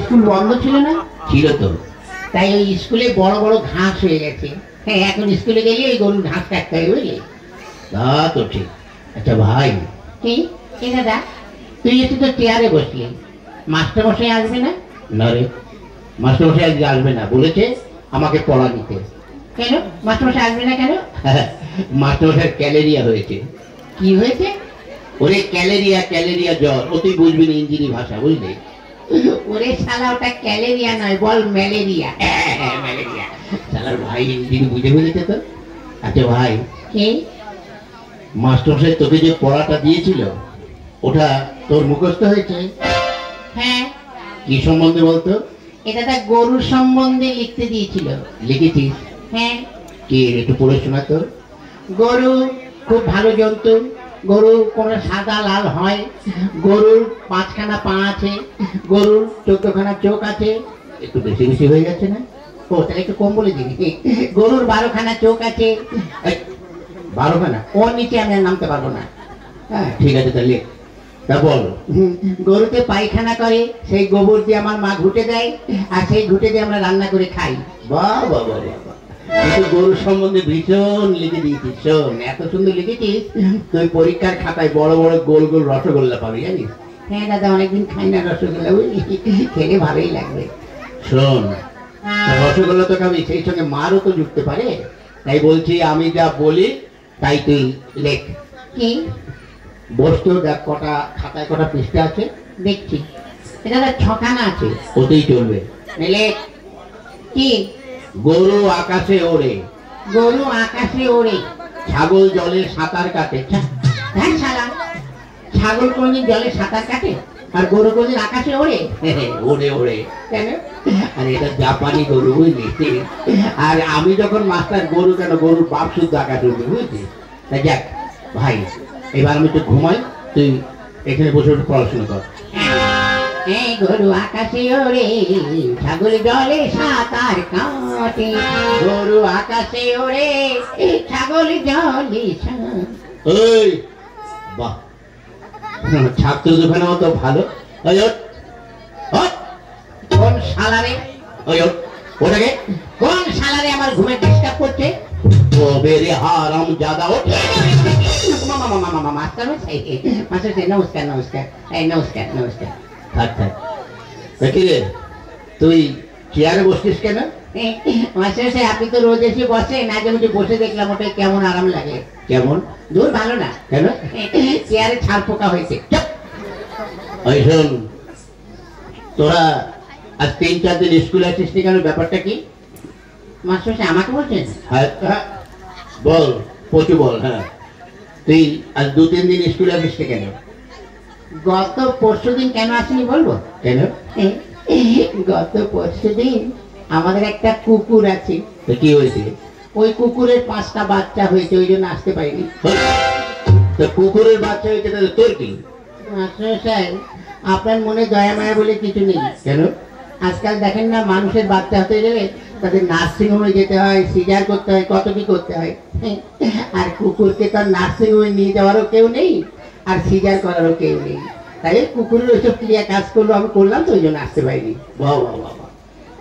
School বন্ধ ছিল না? ছিল তো। তাই ওই স্কুলে বড় বড় ঘাস হয়ে গেছে। হ্যাঁ, এখন স্কুলে গেলে ওই গরুর ঘাস কাটতে হবে, বুঝলি? তা তো ঠিক। আচ্ছা ভাই, কি দাদা, তুই একটু তো চেয়ারে বসলি, মাস্টার মশাই আসবে না? না রে, মাস্টার মশাই আজকে আসবে না, বলেছে আমাকে পড়া দিতে। কেন মাস্টার মশাই আসবে না কেন? মাস্টার মশাই ক্যালেরিয়া হয়েছে। কি হয়েছে? ওরে ক্যালেরিয়া, ক্যালেরিয়া জ্বর। ও তুই বুঝবি না ইঞ্জিনি ভাষা, বুঝলি? ওরে শালা, ওটা ক্যালেরিয়া নয়, বল ম্যালেরিয়া। ম্যালেরিয়া। শালার ভাই ইঞ্জিনি বুঝে ফেলেছে তো। আচ্ছা ভাই, কি মাস্টার মশাই তোকে যে পড়াটা দিয়েছিল ওটা তোর মুখস্থ হয়েছে? হ্যাঁ। কি সম্বন্ধে বলতো? এটা তার গরুর সম্বন্ধে লিখতে দিয়েছিল। লিখেছিস? হ্যাঁ। কি একটু পড়ে শোনা তো। গরু খুব ভালো জন্তু। গরু কোনো সাদা লাল হয়। গরুর 5খানা পা আছে। গরুর 14খানা চোখ আছে। একটু বেশি বেশি হয়ে যাচ্ছে না? ও তাহলে একটু কম বলে দিবি। গরুর 12খানা চোখ আছে। 12খানা? ওর নিচে আমি আর নামতে পারবো না। হ্যাঁ ঠিক আছে, তাহলে তা বল। গরুতে পায়খানা করে, সেই গোবর দিয়ে আমার মা ঘুটে দেয়, আর সেই ঘুটে দিয়ে আমরা রান্না করে খাই। বাহ বাহ বাহ বাহ, তুই গরুর সম্বন্ধে ভীষণ লিখে দিয়েছিস। শোন, এত সুন্দর লিখেছিস, তুই পরীক্ষার খাতায় বড় বড় গোল গোল রসগোল্লা পাবি, জানিস? হ্যাঁ দাদা, অনেকদিন খাই না রসগোল্লা, বুঝলি? খেলে ভালোই লাগবে। শোন, রসগোল্লা তো খাবি, সেই সঙ্গে মারও তো জুটতে পারে। তাই বলছি, আমি যা বলি তাই তুই লেখ। কি বস্তু দেখ, কটা খাতায় কটা পৃষ্ঠা আছে দেখছি। এটা 6খানা আছে। ওতেই চলবে। লেখ। কি? গরু আকাশে ওড়ে। গরু আকাশে ওড়ে। ছাগল জলে সাঁতার কাটে। হ্যাঁ শালা, ছাগল কোনদিন জলে সাঁতার কাটে? আর গরু কোনদিন আকাশে ওড়ে? ওড়ে ওড়ে। কেন? আর এটা জাপানি গরু, বুঝলি? আর আমি যখন মাস্টার, গরু কেন, গরুর বাপ শুদ্ধ আকাশে উঠবে, বুঝলি? তাই যাক ভাই, এবার আমি তো ঘুমাই, তুই এখানে বসে বসে পড়াশোনা কর। এই গরু আকাশে ওড়ে, ছাগল জলে সাঁতার কাটে। গরু আকাশে ওড়ে, ছাগল জলে। ওই বাহ, ছাত্র দোকানে তো ভালো। কোন শালারে? ওটাকে কোন শালারে আমার ঘুমে ডিস্টার্ব করছে? ও বেরে হারাম জাদা। মাস্টার নমস্কার। নমস্কার নমস্কার নমস্কার। থাক থাক। কি রে, তুই চেয়ারে বসছিস কেন? মাস্টার, আপনি তো রোজ এসে বসেন, আগে মুঝে বসে দেখলাম, ওটাই কেমন আরাম লাগে। কেমন? দূর ভালো না। কেন? চেয়ারে ছাড় পোকা হয়েছে। ওই শোন, তোরা আজ 3-4 দিন স্কুলে আসিস নি কেন? ব্যাপারটা কি? মাস্টার আমাকে বলছেন? হ্যাঁ বল, পচু বল। হ্যাঁ, তুই আজ 2-3 দিন স্কুলে আসিস নি কেন? গত পরশুদিন কেন আসিনি বলবো? কেন? গত পরশুদিন আমাদের একটা কুকুর আছে। তো কি হয়েছে? ওই কুকুরের 5টা বাচ্চা হয়েছে, ওই জন্য আসতে পারিনি। তো কুকুরের বাচ্চা হয়েছে, তাহলে তোর কি? মাস্টার সাহেব, আপনার মনে দয়া মায়া বলে কিছু নেই। কেন? আজকাল দেখেন না, মানুষের বাচ্চা হতে গেলে তাদের নার্সিং হোমে যেতে হয়, সিজার করতে হয়, কত কি করতে হয়। আর কুকুরকে তো নার্সিং হোমে নিয়ে যাওয়ারও কেউ নেই, আর সিজার করারও কেউ নেই। তাই কুকুরের ওইসব ক্রিয়া কাজ করলো, আমি করলাম, তো ওই জন্য আসতে পারিনি। বাহ বাহ বাহ।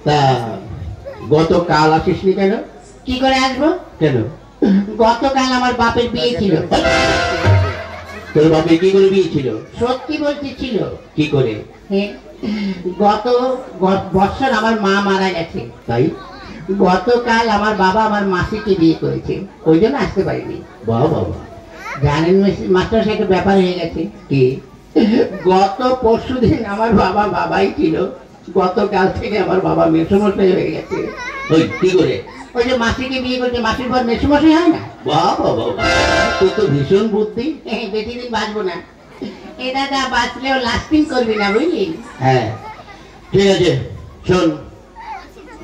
তা গতকাল আসিসনি কেন? কি করে আসবো? কেন? গতকাল আমার বাপের বিয়ে ছিল। তোর বাপের কি করে বিয়ে ছিল? সত্যি বলছি ছিল। কি করে? গত বছর আমার মা মারা গেছে, তাই গতকাল আমার বাবা আমার মাসিকে বিয়ে করেছে, ওই জন্য আসতে পারিনি। বাবা বাবা। জানেন মাস্টার সাহেব, ব্যাপার হয়ে গেছে কি, গত পরশুদিন আমার বাবা বাবাই ছিল, গতকাল থেকে আমার বাবা মেসমশাই হয়ে গেছে। ওই কি করে? ওই যে মাসিকে বিয়ে করছে, মাসির পর মেসমশাই হয় না? বাবা বাবা, তোর তো ভীষণ বুদ্ধি। বেশি দিন বাঁচবো না। এ দাদা, বাঁচলেও লাস্টিং করবি না, বুঝলি? হ্যাঁ ঠিক আছে। শোন,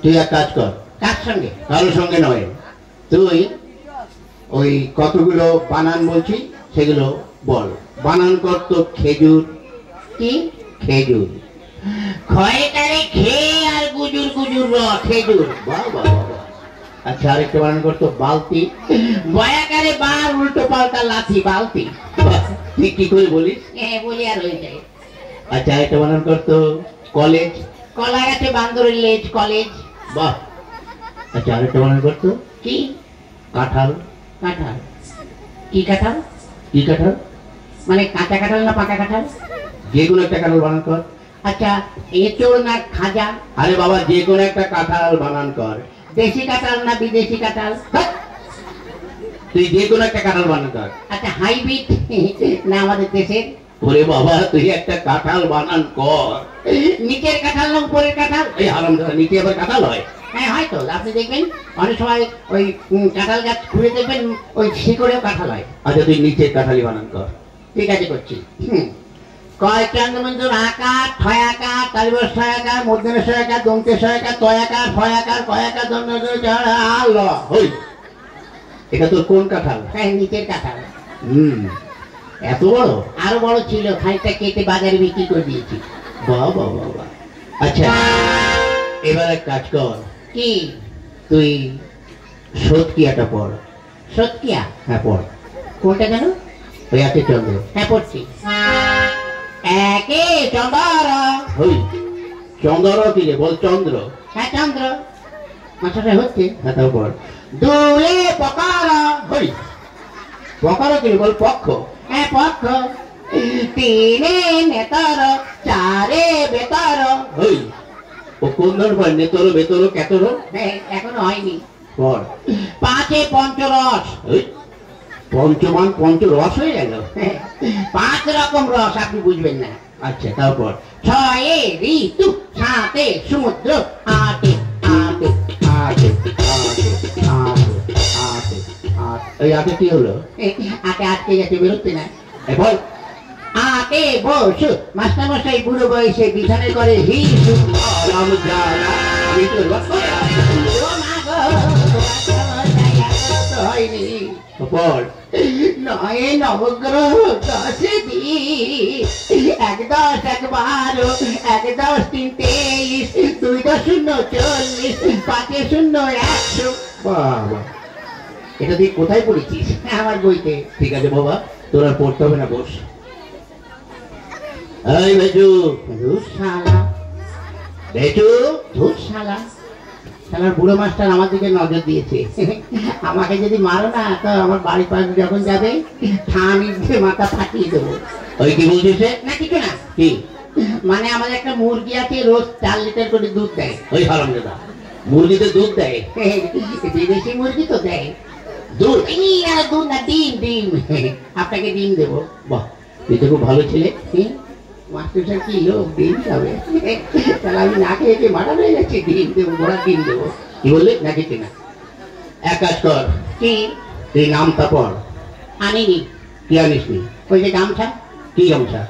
তুই এক কাজ কর। কার সঙ্গে? কারোর সঙ্গে নয়, তুই ওই কতগুলো বানান বলছি সেগুলো বল। বানান কর তো। খেজুর। কি? খেজুর। খয়েটারে খেয়ে আর গুজুর গুজুর র, খেজুর। বাহ বাহ বাহ। আচ্ছা, আরেকটা বানান করতো। বালতি। বয়াকারে বার উল্টো পাল্টা লাথি, বালতি। তুই কি করে বলিস? হ্যাঁ বলি আর হয়ে যায়। আচ্ছা, আরেকটা বানান করতো। কলেজ। কলা গাছে বান্দরের লেজ কলেজ। বাহ। আচ্ছা আরেকটা মনে করতো কি? কাঁঠাল। কাঁঠাল কি কাঁঠাল? কি কাঁঠাল মানে কাঁচা কাঁঠাল না পাকা কাঁঠাল? যে কোনো একটা কাঁঠাল বানান কর। আচ্ছা এঁচোড় না খাজা? আরে বাবা যে কোনো একটা কাঁঠাল বানান কর। দেশি কাঁঠাল না বিদেশি কাঁঠাল? তুই যে কোনো একটা কাঁঠাল বানান কর। আচ্ছা হাইব্রিড না আমাদের দেশের? ওরে বাবা তুই একটা কাঁঠাল বানান কর। নিচের কাঁঠাল না উপরের কাঁঠাল? এই হারামজাদা নিচে আবার কাঁঠাল হয়? হ্যাঁ হয়তো, আপনি দেখবেন অনেক সময় ওই কাঁঠাল গাছ ঘুরে দেখবেন ওই শিকড়েও কাঁঠাল হয়। আচ্ছা তুই নিচের কাঁঠালই বানান কর। ঠিক আছে করছি। কয় চন্দ্রমঞ্জুর আকার ছয় আকার তালিবর ছয় আকার মধ্যমের ছয় আকার দমকে ছয় আকার তয় আকার ছয় আকার কয় আকার হই। এটা তোর কোন কাঁঠাল? হ্যাঁ নিচের কাঁঠাল। এত বড়? আরো বড় ছিল, খানিকটা কেটে বাজারে বিক্রি করে দিয়েছি। বাবা বাবা। আচ্ছা এবার এক কাজ কর। কি? তুই সৎকিয়াটা পড়। সৎকিয়া? হ্যাঁ পড়। কোনটা কেন? ওই আছে চন্দ্র। হ্যাঁ পড়ছি। একে চন্দ্র। হই চন্দ্র কি রে? বল চন্দ্র। হ্যাঁ চন্দ্র। মাথাটা হচ্ছে। হ্যাঁ তাও পড়। দুয়ে পকার। হই পকার কি রে? বল পক্ষ। হ্যাঁ পক্ষ। তিনে নেতার চারে বেতার। হই ও কোন ধর পড়? নেতর বেতর কেতর? হ্যাঁ এখনো হয়নি। পড়। পাঁচে পঞ্চরস। পঞ্চমান পঞ্চরস হয়ে গেল। পাঁচ রকম রস আপনি বুঝবেন না। আচ্ছা তারপর ছয়ে ঋতু সাতে সমুদ্র আটে আটে আটে আটে আটে আটে আটে। ওই আটে কি হলো? আটে আটকে গেছে, বেরোচ্ছে না। বল। আটে বসু মাস্টার মশাই বুড়ো বয়সে বিছানে করে হিসু। হয়নি। নয় নবগ্রহ দশে এক দশ এক বারো এক দশ তিন 23 2 10 40 5 0 100। বাবা এটা তুই কোথায় পড়েছিস? আমার বইতে। ঠিক আছে বাবা তোর আর পড়তে হবে না, বস। এই বেজু। শালা বেজু ধুর শালা। শালার বুড়ো মাস্টার আমার দিকে নজর দিয়েছে। আমাকে যদি মারো না তো আমার বাড়ির পাশে যখন যাবে থামি দিয়ে মাথা ফাটিয়ে দেবো। ওই কি বলছিস? না কিছু না। কি মানে আমাদের একটা মুরগি আছে, রোজ 4 লিটার করে দুধ দেয়। ওই হারামজাদা মুরগিতে দুধ দেয়? বিদেশি মুরগি তো দেয় দুধ। দুধ না ডিম। ডিম আপনাকে ডিম দেবো। বাহ তুই তো খুব ভালো ছেলে। মাস্টার কি লোক ডিম খাবে? তাহলে আমি না খেয়ে মারা হয়ে যাচ্ছি। ডিম দেবো, ঘোড়ার ডিম দেবো। কি বললে? না কিছু না। এক কাজ কর। কি? তুই নামটা পড়। আনিনি। কি আনিস নি? ওই যে গামছা। কি গামছা?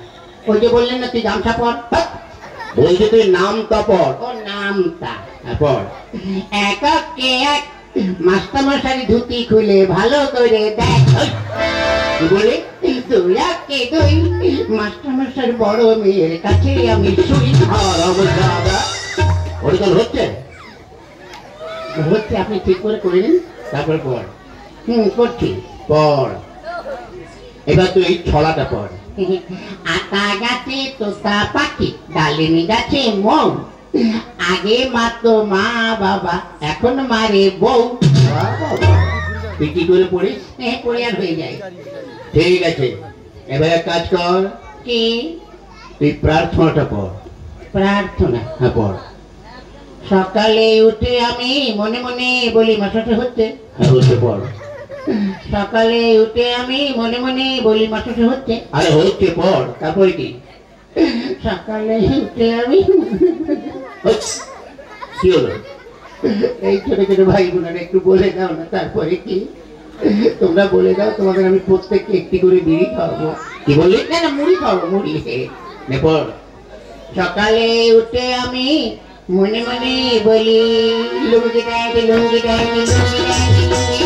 ওই যে বললেন না তুই গামছা পড়। বলছি তুই নামটা পড়। ও নামটা পড়। এককে এক মাস্টার মশারি ধুতি খুলে ভালো করে দেখ। কি বলে? দুই একে দুই মাস্টার মশার বড় মেয়ের কাছে আমি শুই। ওটা তো হচ্ছে হচ্ছে, আপনি ঠিক করে করে নিন তারপর পড়। করছি পড়। এবার তুই এই ছলাটা পড়। আতা গাছে তোতা পাখি ডালিমি গাছে মৌ আগে মাতো মা বাবা এখন মারে বউ। তুই কি করে পড়িস? পড়ে আর হয়ে যায়। ঠিক আছে এবার এক কাজ কর। কি? তুই প্রার্থনাটা পড়। প্রার্থনা? হ্যাঁ পড়। সকালে উঠে আমি মনে মনে বলি। মাসাটা হচ্ছে? হ্যাঁ হচ্ছে পড়। সকালে উঠে আমি মনে মনে বলি। মাসাটা হচ্ছে? আরে হচ্ছে পড়। তারপরে কি? সকালে উঠে আমি কি হলো? এই ছোট ছোট ভাই বোনেরা একটু বলে দাও না তারপরে কি? তোমরা বলে দাও, তোমাদের আমি প্রত্যেককে একটি করে বিড়ি খাওয়াবো। কি বললি? না না মুড়ি খাওয়াবো, মুড়ি। পড়। সকালে উঠে আমি মনে মনে বলি লুঙ্গি ডাইনি লুঙ্গি ডাইনি লুঙ্গি ডাইনি লুঙ্গি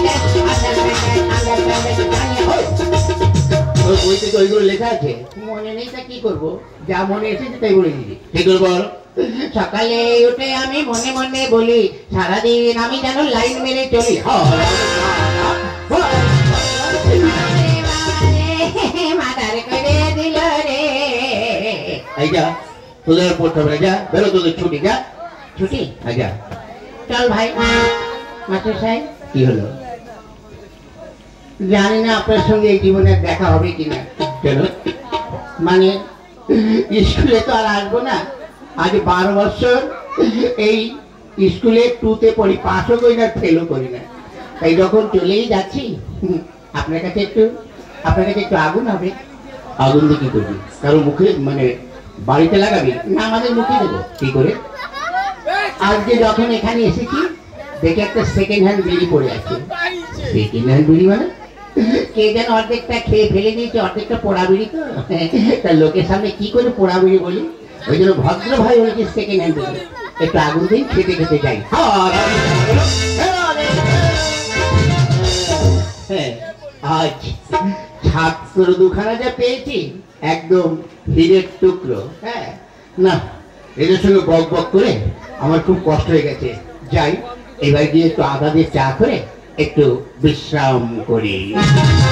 বইতে তো ওইগুলো লেখা আছে। মনে নেই তা কি করবো? যা মনে এসেছে তাই বলে দিবি। কি করবো? সকালে উঠে আমি মনে মনে বলি সারাদিন আমি যেন লাইন মেরে চলি। মাথার করে দিল রে। এই যা তোদের আর পড়তে হবে না, যা বেরো, তোদের ছুটি, যা ছুটি। যা চল ভাই। মাস্টার সাহেব কি হলো? জানি না আপনার সঙ্গে এই জীবনে দেখা হবে কিনা। কেন? মানে স্কুলে তো আর আসবো না, আজ 12 বছর এই স্কুলে 2তে পড়ি, পাসও করি না, ফেলও করি না, তাই যখন চলেই যাচ্ছি আপনার কাছে একটু আগুন হবে। আগুন দিয়ে কি করবি? কারো মুখে মানে বাড়িতে লাগাবি না? আমাদের মুখে দেবো কি করে? আজকে যখন এখানে এসেছি দেখে একটা সেকেন্ড হ্যান্ড বিড়ি পড়ে আছে। সেকেন্ড হ্যান্ড বিড়ি মানে কে যেন অর্ধেকটা খেয়ে ফেলে দিয়েছে, অর্ধেকটা পোড়া বিড়ি। তো তার লোকের সামনে কি করে পোড়া বিড়ি বলি? ওই জন্য ভদ্র ভাই বলেছে সেকেন্ড হ্যান্ড বিড়ি, একটু আগুন দিন, খেতে খেতে যাই। আজ ছাত্র দুখানা যা পেয়েছি, একদম হীরের টুকরো। হ্যাঁ না, এদের সঙ্গে বক বক করে আমার খুব কষ্ট হয়ে গেছে। যাই, এবার গিয়ে একটু আদা দিয়ে চা করে একটু বিশ্রাম করি।